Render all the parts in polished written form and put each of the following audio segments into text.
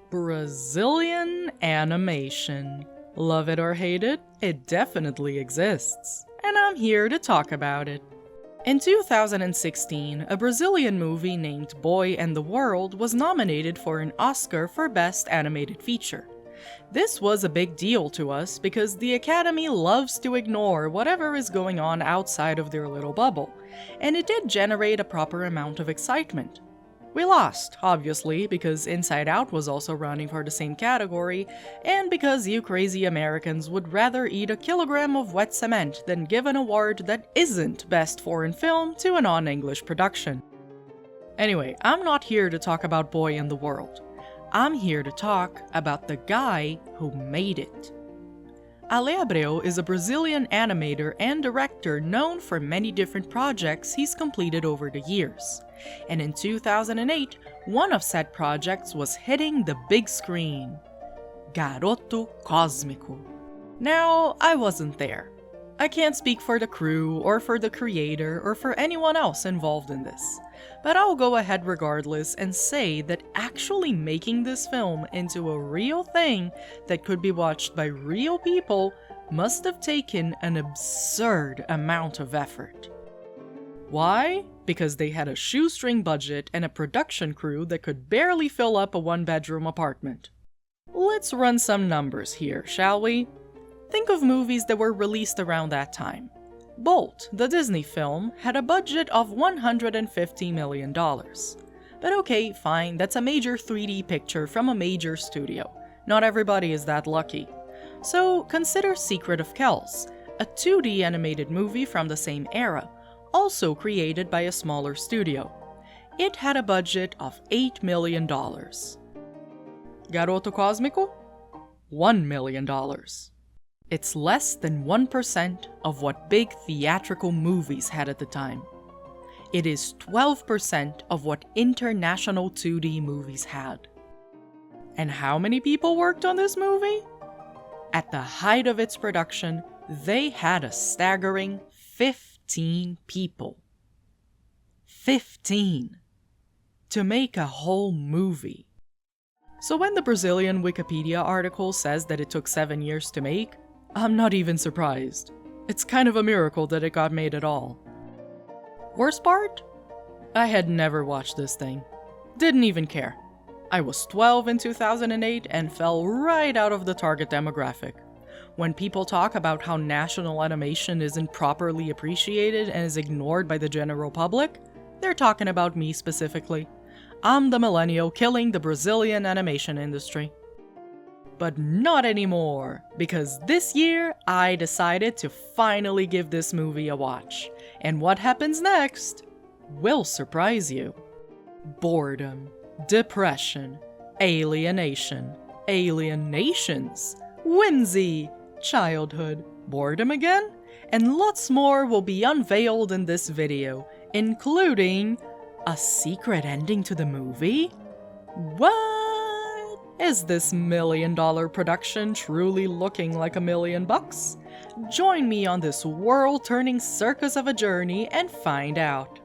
Brazilian animation. Love it or hate it, it definitely exists. And I'm here to talk about it. In 2016, a Brazilian movie named Boy and the World was nominated for an Oscar for Best Animated Feature. This was a big deal to us because the Academy loves to ignore whatever is going on outside of their little bubble, and it did generate a proper amount of excitement. We lost, obviously, because Inside Out was also running for the same category, and because you crazy Americans would rather eat a kilogram of wet cement than give an award that isn't Best Foreign Film to a non-English production. Anyway, I'm not here to talk about Boy and the World. I'm here to talk about the guy who made it. Ale Abreu is a Brazilian animator and director known for many different projects he's completed over the years. And in 2008, one of said projects was hitting the big screen. Garoto Cósmico. Now, I wasn't there. I can't speak for the crew, or for the creator, or for anyone else involved in this. But I'll go ahead regardless and say that actually making this film into a real thing that could be watched by real people must have taken an absurd amount of effort. Why? Because they had a shoestring budget and a production crew that could barely fill up a one-bedroom apartment. Let's run some numbers here, shall we? Think of movies that were released around that time. Bolt, the Disney film, had a budget of $150 million. But okay, fine, that's a major 3D picture from a major studio. Not everybody is that lucky. So consider Secret of Kells, a 2D animated movie from the same era, also created by a smaller studio. It had a budget of $8 million. Garoto Cósmico? $1 million. It's less than 1% of what big theatrical movies had at the time. It is 12% of what international 2D movies had. And how many people worked on this movie? At the height of its production, they had a staggering 15 people. 15! To make a whole movie. So when the Brazilian Wikipedia article says that it took 7 years to make, I'm not even surprised. It's kind of a miracle that it got made at all. Worst part? I had never watched this thing. Didn't even care. I was 12 in 2008 and fell right out of the target demographic. When people talk about how national animation isn't properly appreciated and is ignored by the general public, they're talking about me specifically. I'm the millennial killing the Brazilian animation industry. But not anymore, because this year I decided to finally give this movie a watch. And what happens next will surprise you. Boredom, depression, alienation, alienations, whimsy, childhood, boredom again, and lots more will be unveiled in this video, including a secret ending to the movie? What? Is this $1 million production truly looking like $1 million? Join me on this world-turning circus of a journey and find out.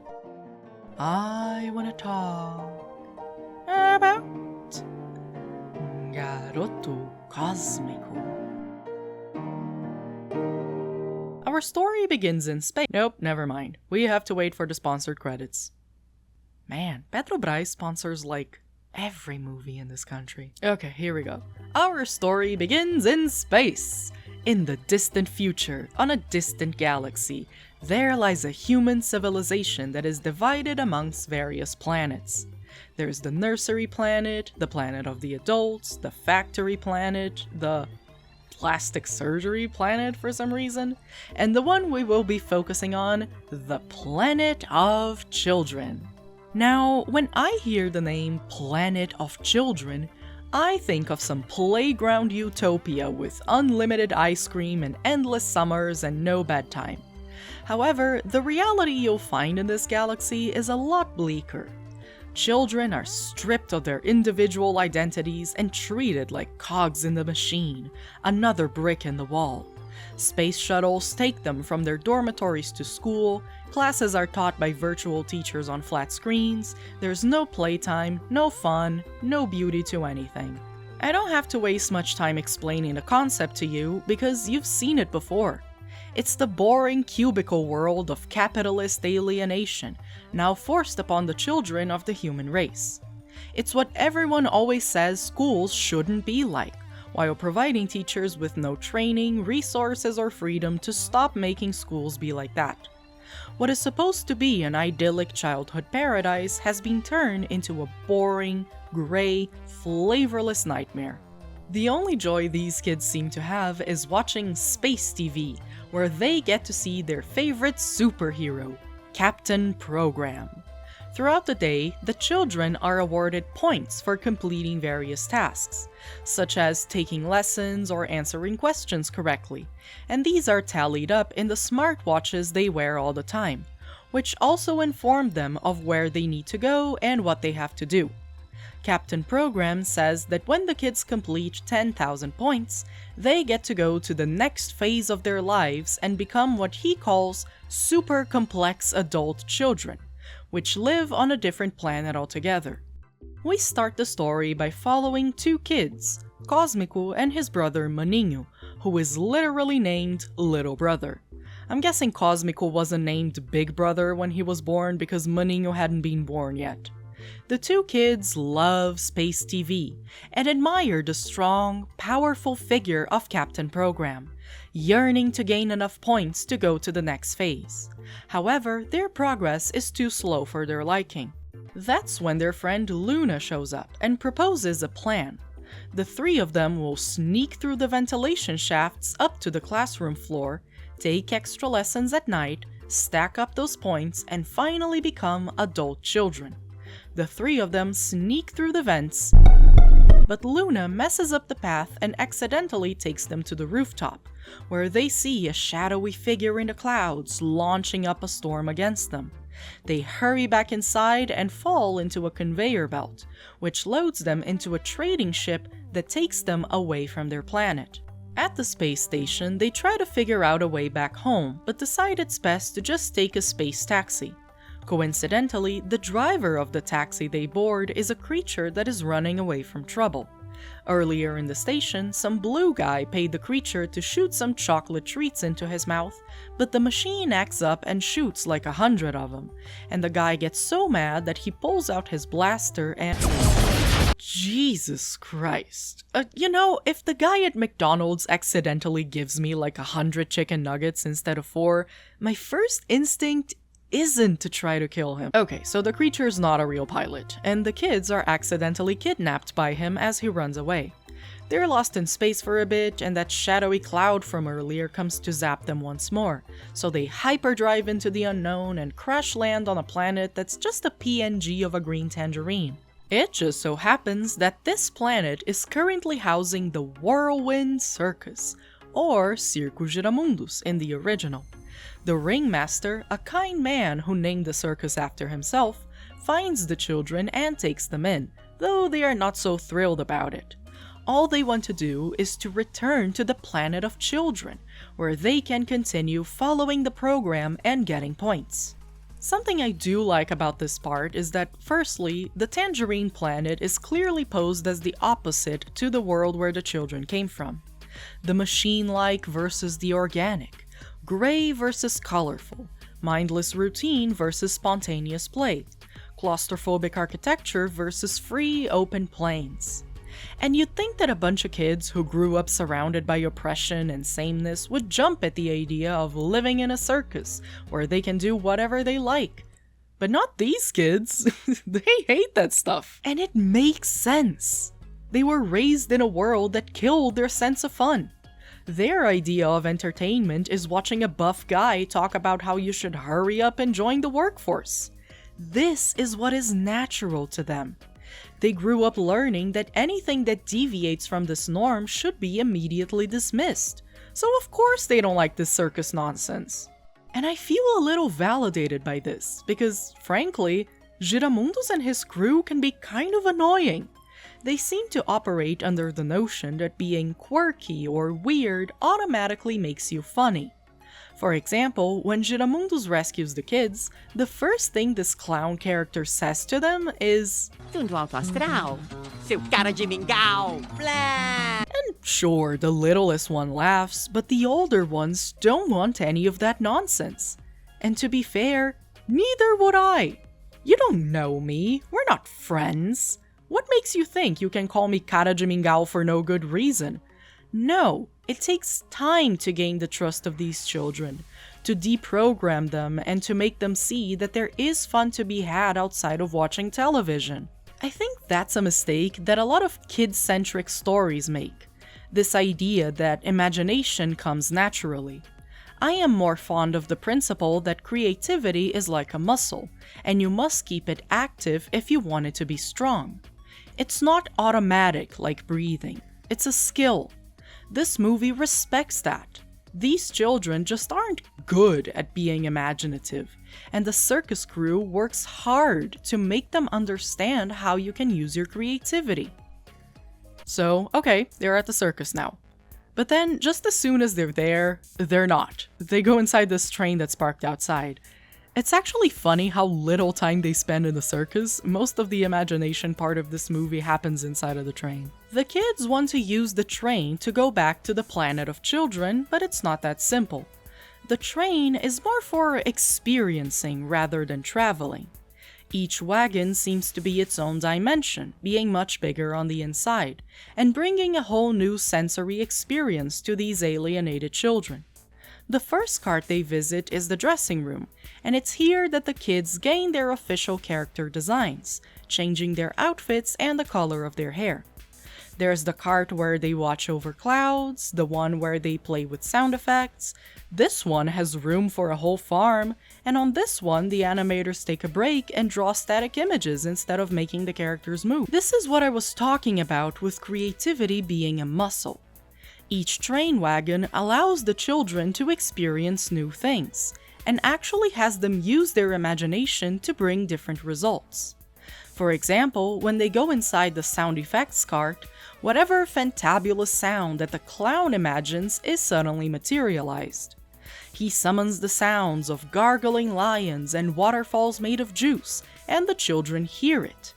I want to talk about Garoto Cósmico. Our story begins in space. Nope, never mind. We have to wait for the sponsored credits. Man, Petrobras sponsors like every movie in this country. Okay, here we go. Our story begins in space. In the distant future, on a distant galaxy, there lies a human civilization that is divided amongst various planets. There's the nursery planet, the planet of the adults, the factory planet, the plastic surgery planet for some reason, and the one we will be focusing on, the planet of children. Now, when I hear the name Planet of Children, I think of some playground utopia with unlimited ice cream and endless summers and no bedtime. However, the reality you'll find in this galaxy is a lot bleaker. Children are stripped of their individual identities and treated like cogs in the machine, another brick in the wall. Space shuttles take them from their dormitories to school, classes are taught by virtual teachers on flat screens, there's no playtime, no fun, no beauty to anything. I don't have to waste much time explaining the concept to you because you've seen it before. It's the boring cubicle world of capitalist alienation, now forced upon the children of the human race. It's what everyone always says schools shouldn't be like, while providing teachers with no training, resources, or freedom to stop making schools be like that. What is supposed to be an idyllic childhood paradise has been turned into a boring, gray, flavorless nightmare. The only joy these kids seem to have is watching space TV, where they get to see their favorite superhero, Captain Program. Throughout the day, the children are awarded points for completing various tasks, such as taking lessons or answering questions correctly, and these are tallied up in the smartwatches they wear all the time, which also inform them of where they need to go and what they have to do. Captain Program says that when the kids complete 10,000 points, they get to go to the next phase of their lives and become what he calls super complex adult children, which live on a different planet altogether. We start the story by following two kids, Cosmico and his brother Maninho, who is literally named Little Brother. I'm guessing Cosmico wasn't named Big Brother when he was born because Maninho hadn't been born yet. The two kids love space TV and admire the strong, powerful figure of Captain Program, yearning to gain enough points to go to the next phase. However, their progress is too slow for their liking. That's when their friend Luna shows up and proposes a plan. The three of them will sneak through the ventilation shafts up to the classroom floor, take extra lessons at night, stack up those points, and finally become adult children. The three of them sneak through the vents, but Luna messes up the path and accidentally takes them to the rooftop, where they see a shadowy figure in the clouds launching up a storm against them. They hurry back inside and fall into a conveyor belt, which loads them into a trading ship that takes them away from their planet. At the space station, they try to figure out a way back home, but decide it's best to just take a space taxi. Coincidentally, the driver of the taxi they board is a creature that is running away from trouble. Earlier in the station, some blue guy paid the creature to shoot some chocolate treats into his mouth, but the machine acts up and shoots like 100 of them, and the guy gets so mad that he pulls out his blaster and... Jesus Christ. If the guy at McDonald's accidentally gives me like 100 chicken nuggets instead of 4, my first instinct isn't to try to kill him. Okay, so the creature's not a real pilot, and the kids are accidentally kidnapped by him as he runs away. They're lost in space for a bit, and that shadowy cloud from earlier comes to zap them once more, so they hyperdrive into the unknown and crash land on a planet that's just a PNG of a green tangerine. It just so happens that this planet is currently housing the Whirlwind Circus, or Circus Giramundus in the original. The ringmaster, a kind man who named the circus after himself, finds the children and takes them in, though they are not so thrilled about it. All they want to do is to return to the planet of children, where they can continue following the program and getting points. Something I do like about this part is that, firstly, the Tangerine planet is clearly posed as the opposite to the world where the children came from. The machine-like versus the organic, gray versus colorful, mindless routine versus spontaneous play, claustrophobic architecture versus free, open plains. And you'd think that a bunch of kids who grew up surrounded by oppression and sameness would jump at the idea of living in a circus where they can do whatever they like. But not these kids. They hate that stuff. And it makes sense. They were raised in a world that killed their sense of fun. Their idea of entertainment is watching a buff guy talk about how you should hurry up and join the workforce. This is what is natural to them. They grew up learning that anything that deviates from this norm should be immediately dismissed. So of course they don't like this circus nonsense. And I feel a little validated by this, because frankly, Giramundus and his crew can be kind of annoying. They seem to operate under the notion that being quirky or weird automatically makes you funny. For example, when Giramundus rescues the kids, the first thing this clown character says to them is, Tudo alto astral, seu cara de mingau, blá! And sure, the littlest one laughs, but the older ones don't want any of that nonsense. And to be fair, neither would I. You don't know me, we're not friends. What makes you think you can call me cara de mingau for no good reason? No, it takes time to gain the trust of these children, to deprogram them and to make them see that there is fun to be had outside of watching television. I think that's a mistake that a lot of kid-centric stories make, this idea that imagination comes naturally. I am more fond of the principle that creativity is like a muscle, and you must keep it active if you want it to be strong. It's not automatic like breathing, it's a skill. This movie respects that. These children just aren't good at being imaginative, and the circus crew works hard to make them understand how you can use your creativity. So, okay, they're at the circus now. But then, just as soon as they're not. They go inside this train that's parked outside. It's actually funny how little time they spend in the circus. Most of the imagination part of this movie happens inside of the train. The kids want to use the train to go back to the planet of children, but it's not that simple. The train is more for experiencing rather than traveling. Each wagon seems to be its own dimension, being much bigger on the inside, and bringing a whole new sensory experience to these alienated children. The first cart they visit is the dressing room, and it's here that the kids gain their official character designs, changing their outfits and the color of their hair. There's the cart where they watch over clouds, the one where they play with sound effects. This one has room for a whole farm, and on this one the animators take a break and draw static images instead of making the characters move. This is what I was talking about with creativity being a muscle. Each train wagon allows the children to experience new things, and actually has them use their imagination to bring different results. For example, when they go inside the sound effects cart, whatever fantabulous sound that the clown imagines is suddenly materialized. He summons the sounds of gargling lions and waterfalls made of juice, and the children hear it.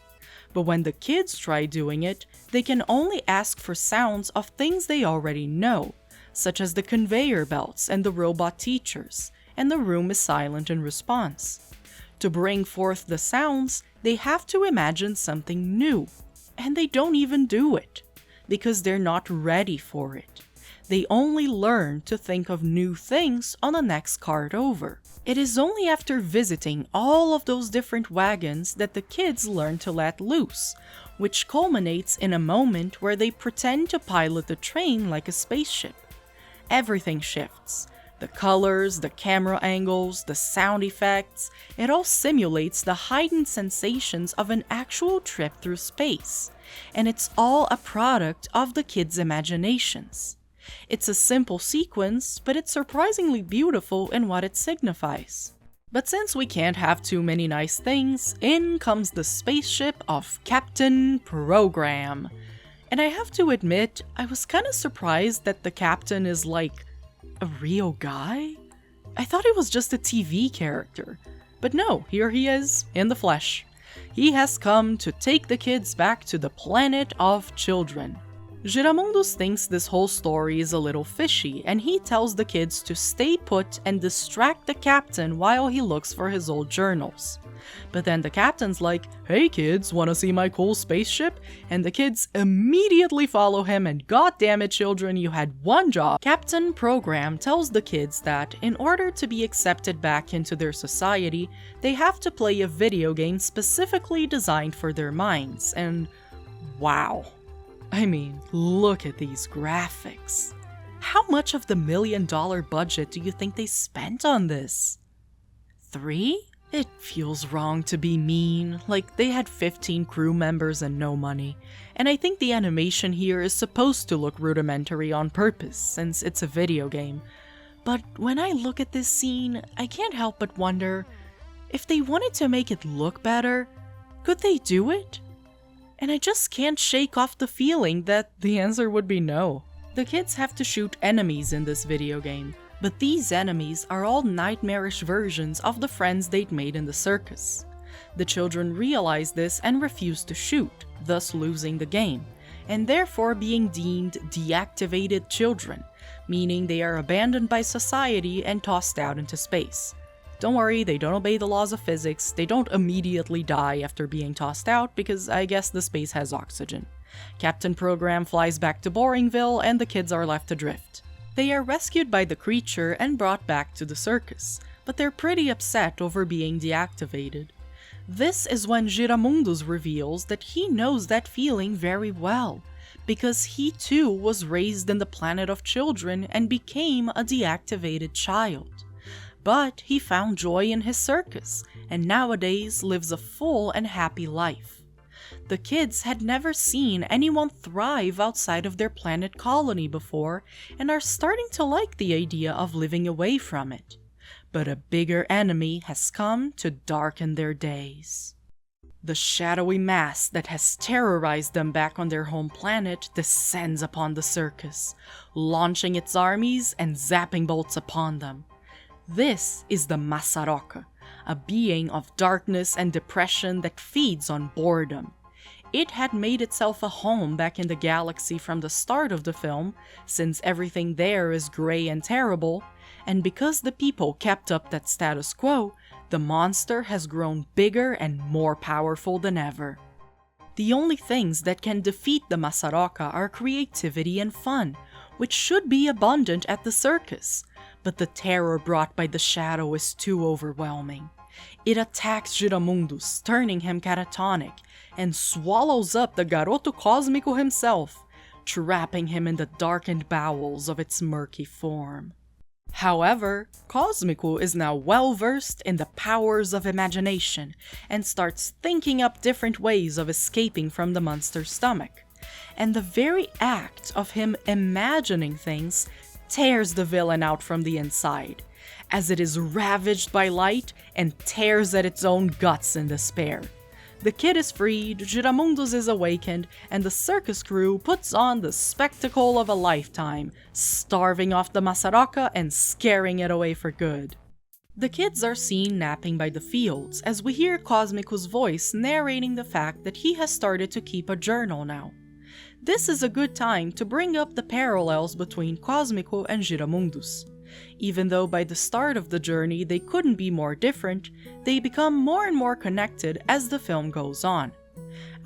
But when the kids try doing it, they can only ask for sounds of things they already know, such as the conveyor belts and the robot teachers, and the room is silent in response. To bring forth the sounds, they have to imagine something new, and they don't even do it, because they're not ready for it. They only learn to think of new things on the next cart over. It is only after visiting all of those different wagons that the kids learn to let loose, which culminates in a moment where they pretend to pilot the train like a spaceship. Everything shifts. The colors, the camera angles, the sound effects, it all simulates the heightened sensations of an actual trip through space, and it's all a product of the kids' imaginations. It's a simple sequence, but it's surprisingly beautiful in what it signifies. But since we can't have too many nice things, in comes the spaceship of Captain Program. And I have to admit, I was kinda surprised that the captain is like a real guy? I thought he was just a TV character. But no, here he is, in the flesh. He has come to take the kids back to the planet of children. Giramundus thinks this whole story is a little fishy, and he tells the kids to stay put and distract the captain while he looks for his old journals. But then the captain's like, "Hey kids, wanna see my cool spaceship?" And the kids immediately follow him, and goddammit children, you had one job. Captain Program tells the kids that in order to be accepted back into their society, they have to play a video game specifically designed for their minds, and wow. I mean, look at these graphics. How much of the $1 million budget do you think they spent on this? 3? It feels wrong to be mean, like they had 15 crew members and no money, and I think the animation here is supposed to look rudimentary on purpose, since it's a video game. But when I look at this scene, I can't help but wonder, if they wanted to make it look better, could they do it? And I just can't shake off the feeling that the answer would be no. The kids have to shoot enemies in this video game, But these enemies are all nightmarish versions of the friends they'd made in the circus. The children realize this and refuse to shoot, thus losing the game, and therefore being deemed deactivated children, meaning they are abandoned by society and tossed out into space. Don't worry, they don't obey the laws of physics, they don't immediately die after being tossed out because I guess the space has oxygen. Captain Program flies back to Boringville and the kids are left adrift. They are rescued by the creature and brought back to the circus, but they're pretty upset over being deactivated. This is when Giramundus reveals that he knows that feeling very well, because he too was raised in the planet of children and became a deactivated child. But he found joy in his circus, and nowadays lives a full and happy life. The kids had never seen anyone thrive outside of their planet colony before, and are starting to like the idea of living away from it. But a bigger enemy has come to darken their days. The shadowy mass that has terrorized them back on their home planet descends upon the circus, launching its armies and zapping bolts upon them. This is the Masaraka, a being of darkness and depression that feeds on boredom. It had made itself a home back in the galaxy from the start of the film, since everything there is grey and terrible, and because the people kept up that status quo, the monster has grown bigger and more powerful than ever. The only things that can defeat the Masaraka are creativity and fun, which should be abundant at the circus, but the terror brought by the shadow is too overwhelming. It attacks Giramundus, turning him catatonic, and swallows up the Garoto Cósmico himself, trapping him in the darkened bowels of its murky form. However, Cósmico is now well versed in the powers of imagination and starts thinking up different ways of escaping from the monster's stomach. And the very act of him imagining things tears the villain out from the inside, as it is ravaged by light and tears at its own guts in despair. The kid is freed, Giramundus is awakened, and the circus crew puts on the spectacle of a lifetime, starving off the Masaraka and scaring it away for good. The kids are seen napping by the fields, as we hear Cósmico's voice narrating the fact that he has started to keep a journal now. This is a good time to bring up the parallels between Cósmico and Giramundus. Even though by the start of the journey they couldn't be more different, they become more and more connected as the film goes on.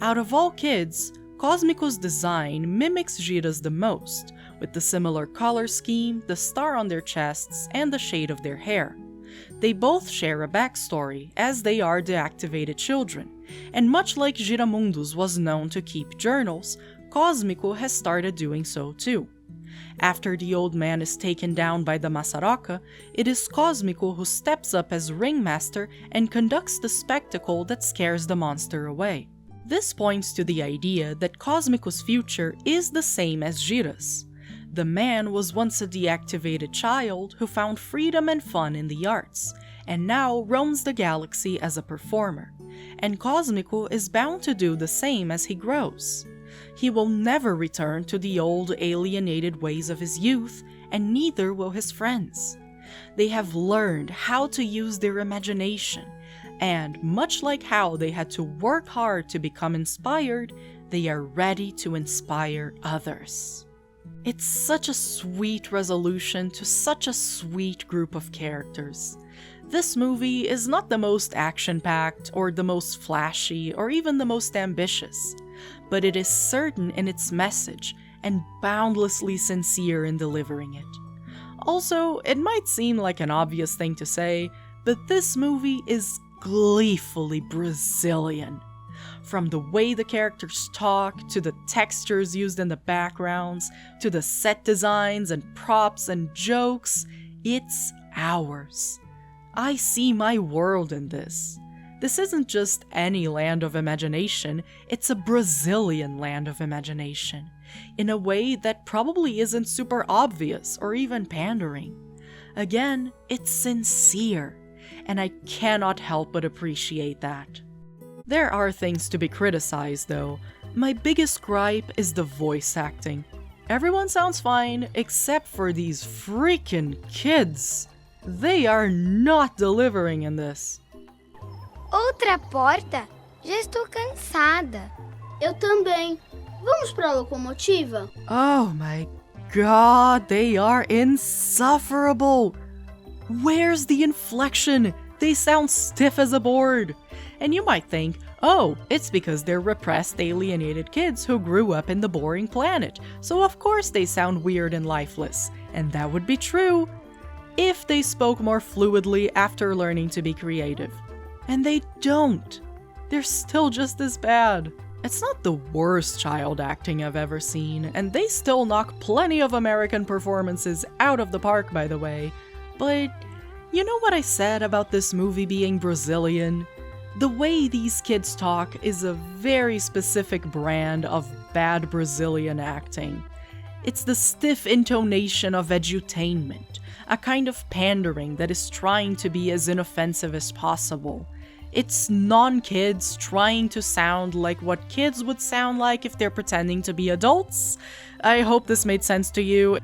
Out of all kids, Cósmico's design mimics Gira's the most, with the similar color scheme, the star on their chests, and the shade of their hair. They both share a backstory, as they are deactivated children, and much like Giramundus was known to keep journals, Cósmico has started doing so too. After the old man is taken down by the Masaraka, it is Cósmico who steps up as ringmaster and conducts the spectacle that scares the monster away. This points to the idea that Cósmico's future is the same as Gira's. The man was once a deactivated child who found freedom and fun in the arts, and now roams the galaxy as a performer, and Cósmico is bound to do the same as he grows. He will never return to the old alienated ways of his youth, and neither will his friends. They have learned how to use their imagination, and much like how they had to work hard to become inspired, they are ready to inspire others. It's such a sweet resolution to such a sweet group of characters. This movie is not the most action-packed, or the most flashy, or even the most ambitious, but it is certain in its message and boundlessly sincere in delivering it. Also, it might seem like an obvious thing to say, but this movie is gleefully Brazilian. From the way the characters talk, to the textures used in the backgrounds, to the set designs and props and jokes, it's ours. I see my world in this. This isn't just any land of imagination, it's a Brazilian land of imagination, in a way that probably isn't super obvious or even pandering. Again, it's sincere, and I cannot help but appreciate that. There are things to be criticized though. My biggest gripe is the voice acting. Everyone sounds fine except for these freaking kids. They are not delivering in this. Outra porta? Já estou cansada. Eu também. Vamos pra locomotiva? Oh my god, they are insufferable. Where's the inflection? They sound stiff as a board. And you might think, oh, it's because they're repressed, alienated kids who grew up in the boring planet, so of course they sound weird and lifeless. And that would be true if they spoke more fluidly after learning to be creative. And they don't. They're still just as bad. It's not the worst child acting I've ever seen, and they still knock plenty of American performances out of the park, by the way. But you know what I said about this movie being Brazilian? The way these kids talk is a very specific brand of bad Brazilian acting. It's the stiff intonation of edutainment, a kind of pandering that is trying to be as inoffensive as possible. It's non-kids trying to sound like what kids would sound like if they're pretending to be adults. I hope this made sense to you.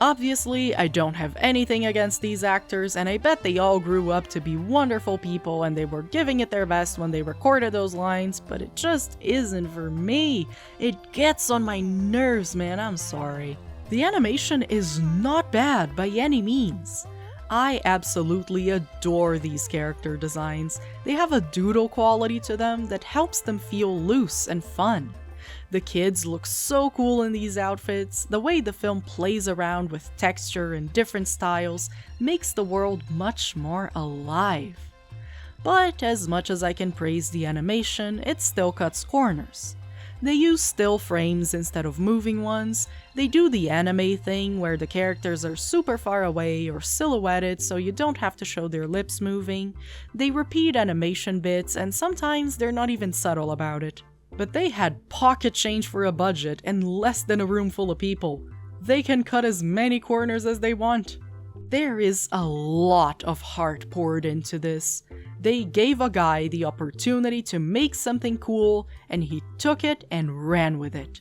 Obviously, I don't have anything against these actors, and I bet they all grew up to be wonderful people and they were giving it their best when they recorded those lines, but it just isn't for me. It gets on my nerves, man, I'm sorry. The animation is not bad by any means. I absolutely adore these character designs. They have a doodle quality to them that helps them feel loose and fun. The kids look so cool in these outfits. The way the film plays around with texture and different styles makes the world much more alive. But as much as I can praise the animation, it still cuts corners. They use still frames instead of moving ones. They do the anime thing where the characters are super far away or silhouetted so you don't have to show their lips moving. They repeat animation bits and sometimes they're not even subtle about it. But they had pocket change for a budget and less than a room full of people. They can cut as many corners as they want. There is a lot of heart poured into this. They gave a guy the opportunity to make something cool, and he took it and ran with it.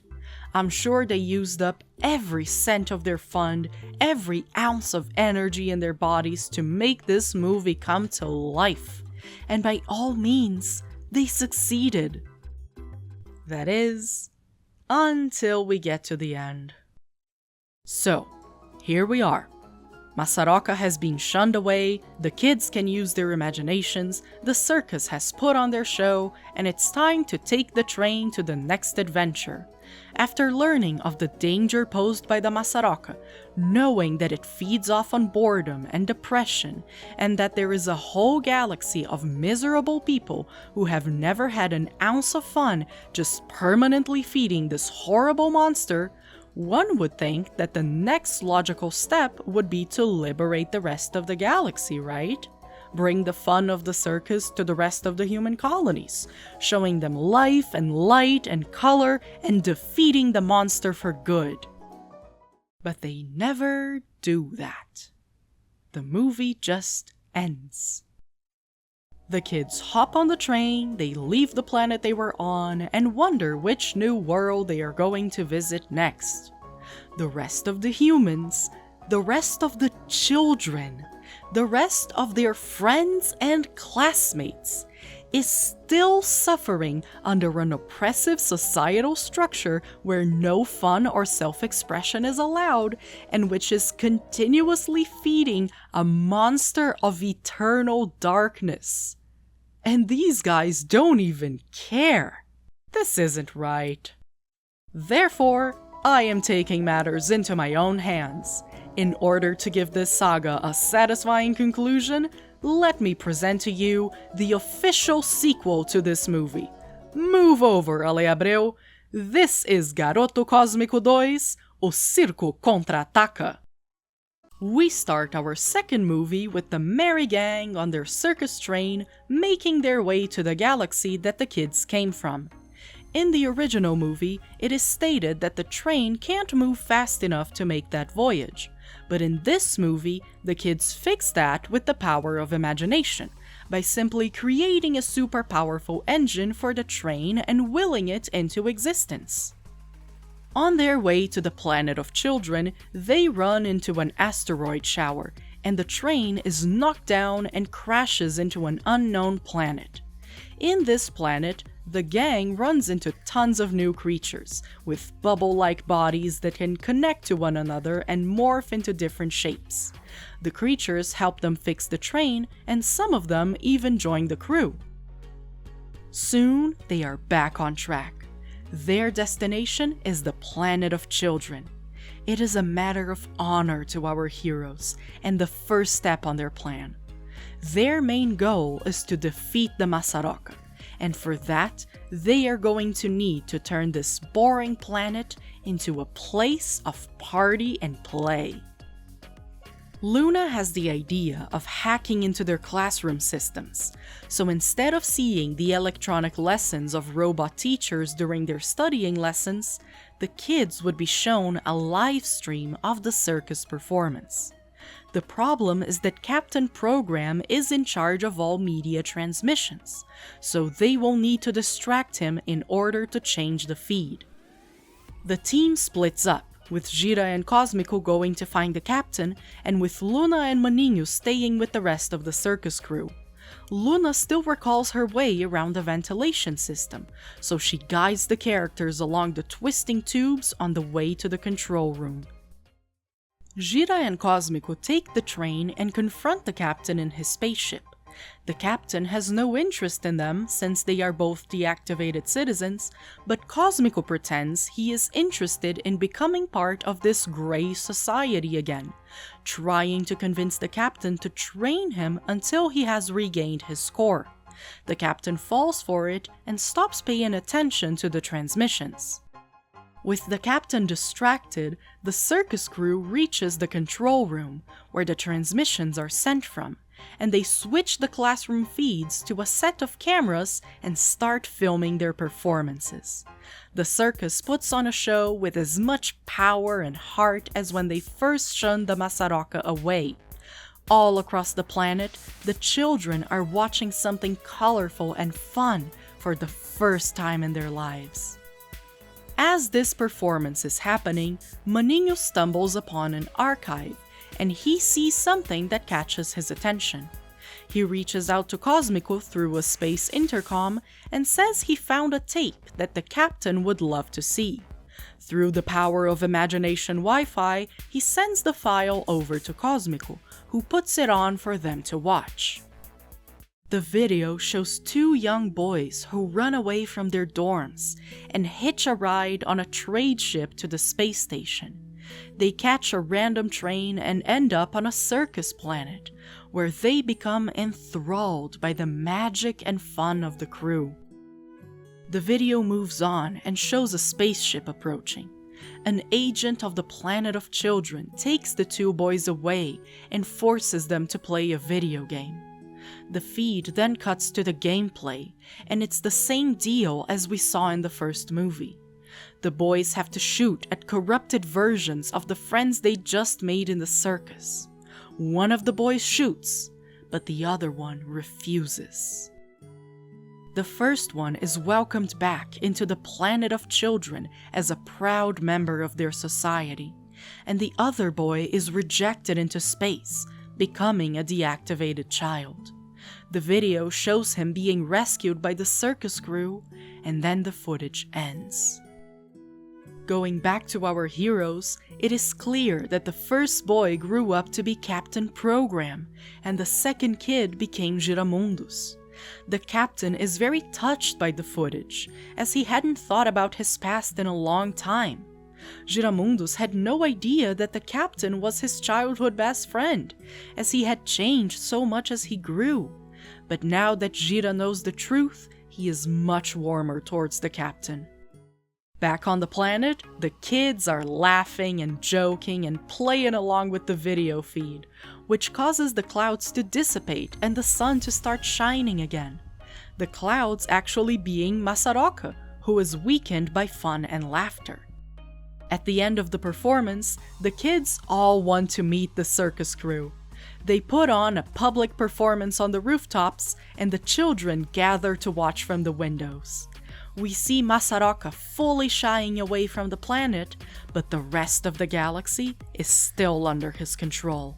I'm sure they used up every cent of their fund, every ounce of energy in their bodies to make this movie come to life. And by all means, they succeeded. That is, until we get to the end. So, here we are. Masaraka has been shunned away, the kids can use their imaginations, the circus has put on their show, and it's time to take the train to the next adventure. After learning of the danger posed by the Masaraka, knowing that it feeds off on boredom and depression, and that there is a whole galaxy of miserable people who have never had an ounce of fun just permanently feeding this horrible monster, one would think that the next logical step would be to liberate the rest of the galaxy, right? Bring the fun of the circus to the rest of the human colonies, showing them life and light and color and defeating the monster for good. But they never do that. The movie just ends. The kids hop on the train, they leave the planet they were on, and wonder which new world they are going to visit next. The rest of the humans, the rest of the children, the rest of their friends and classmates is still suffering under an oppressive societal structure where no fun or self-expression is allowed, and which is continuously feeding a monster of eternal darkness. And these guys don't even care. This isn't right. Therefore, I am taking matters into my own hands. In order to give this saga a satisfying conclusion, let me present to you the official sequel to this movie. Move over, Ale Abreu. This is Garoto Cósmico 2, O Circo Contra-Ataca. We start our second movie with the merry gang on their circus train making their way to the galaxy that the kids came from. In the original movie, it is stated that the train can't move fast enough to make that voyage. But in this movie, the kids fix that with the power of imagination, by simply creating a super powerful engine for the train and willing it into existence. On their way to the planet of children, they run into an asteroid shower, and the train is knocked down and crashes into an unknown planet. In this planet, the gang runs into tons of new creatures, with bubble-like bodies that can connect to one another and morph into different shapes. The creatures help them fix the train, and some of them even join the crew. Soon, they are back on track. Their destination is the planet of children. It is a matter of honor to our heroes, and the first step on their plan. Their main goal is to defeat the Masaraka, and for that, they are going to need to turn this boring planet into a place of party and play. Luna has the idea of hacking into their classroom systems, so instead of seeing the electronic lessons of robot teachers during their studying lessons, the kids would be shown a live stream of the circus performance. The problem is that Captain Program is in charge of all media transmissions, so they will need to distract him in order to change the feed. The team splits up, with Gira and Cosmico going to find the captain, and with Luna and Maninho staying with the rest of the circus crew. Luna still recalls her way around the ventilation system, so she guides the characters along the twisting tubes on the way to the control room. Gira and Cosmico take the train and confront the captain in his spaceship. The captain has no interest in them since they are both deactivated citizens, but Cosmico pretends he is interested in becoming part of this grey society again, trying to convince the captain to train him until he has regained his score. The captain falls for it and stops paying attention to the transmissions. With the captain distracted, the circus crew reaches the control room, where the transmissions are sent from, and they switch the classroom feeds to a set of cameras and start filming their performances. The circus puts on a show with as much power and heart as when they first shunned the Masaraka away. All across the planet, the children are watching something colorful and fun for the first time in their lives. As this performance is happening, Maninho stumbles upon an archive, and he sees something that catches his attention. He reaches out to Cosmico through a space intercom and says he found a tape that the captain would love to see. Through the power of imagination Wi-Fi, he sends the file over to Cosmico, who puts it on for them to watch. The video shows two young boys who run away from their dorms and hitch a ride on a trade ship to the space station. They catch a random train and end up on a circus planet, where they become enthralled by the magic and fun of the crew. The video moves on and shows a spaceship approaching. An agent of the planet of children takes the two boys away and forces them to play a video game. The feed then cuts to the gameplay, and it's the same deal as we saw in the first movie. The boys have to shoot at corrupted versions of the friends they just made in the circus. One of the boys shoots, but the other one refuses. The first one is welcomed back into the planet of children as a proud member of their society, and the other boy is rejected into space, becoming a deactivated child. The video shows him being rescued by the circus crew, and then the footage ends. Going back to our heroes, it is clear that the first boy grew up to be Captain Program, and the second kid became Giramundus. The captain is very touched by the footage, as he hadn't thought about his past in a long time. Giramundus had no idea that the captain was his childhood best friend, as he had changed so much as he grew. But now that Gira knows the truth, he is much warmer towards the captain. Back on the planet, the kids are laughing and joking and playing along with the video feed, which causes the clouds to dissipate and the sun to start shining again. The clouds actually being Masaraka, who is weakened by fun and laughter. At the end of the performance, the kids all want to meet the circus crew. They put on a public performance on the rooftops, and the children gather to watch from the windows. We see Masaraka fully shying away from the planet, but the rest of the galaxy is still under his control.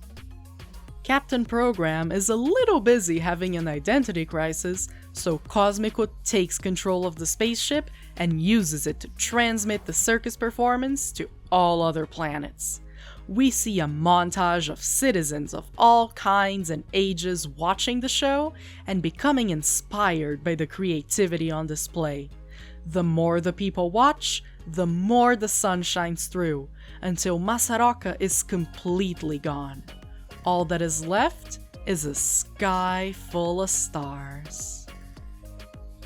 Captain Program is a little busy having an identity crisis, so Cosmico takes control of the spaceship and uses it to transmit the circus performance to all other planets. We see a montage of citizens of all kinds and ages watching the show and becoming inspired by the creativity on display. The more the people watch, the more the sun shines through, until Masaraka is completely gone. All that is left is a sky full of stars.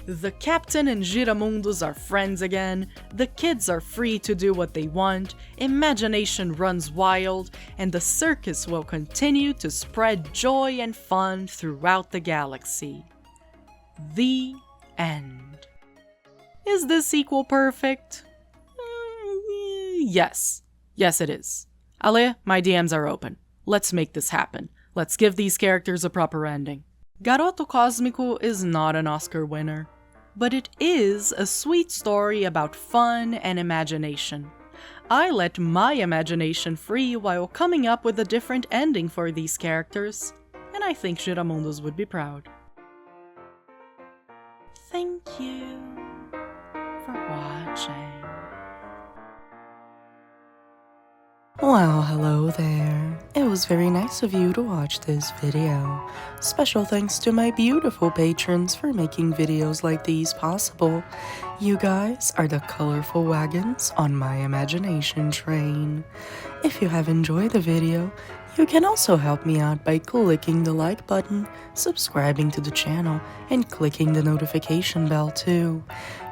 The captain and Giramundus are friends again, the kids are free to do what they want, imagination runs wild, and the circus will continue to spread joy and fun throughout the galaxy. The end. Is this sequel perfect? Yes. Yes, it is. Ale, my DMs are open. Let's make this happen. Let's give these characters a proper ending. Garoto Cósmico is not an Oscar winner, but it is a sweet story about fun and imagination. I let my imagination free while coming up with a different ending for these characters, and I think Giramundus would be proud. Thank you for watching. Well, hello there. It was very nice of you to watch this video. Special thanks to my beautiful patrons for making videos like these possible. You guys are the colorful wagons on my imagination train. If you have enjoyed the video, you can also help me out by clicking the like button, subscribing to the channel, and clicking the notification bell too.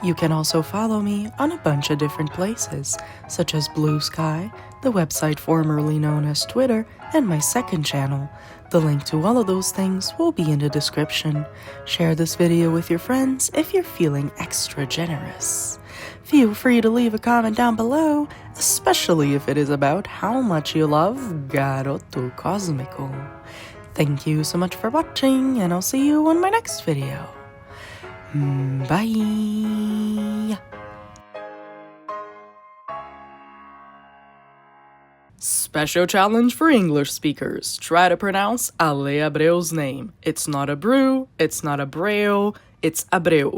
You can also follow me on a bunch of different places, such as Blue Sky, the website formerly known as Twitter, and my second channel. The link to all of those things will be in the description. Share this video with your friends if you're feeling extra generous. Feel free to leave a comment down below, especially if it is about how much you love Garoto Cósmico. Thank you so much for watching, and I'll see you on my next video. Bye! Special challenge for English speakers. Try to pronounce Ale Abreu's name. It's not Abreu, it's not Abreu, it's Abreu.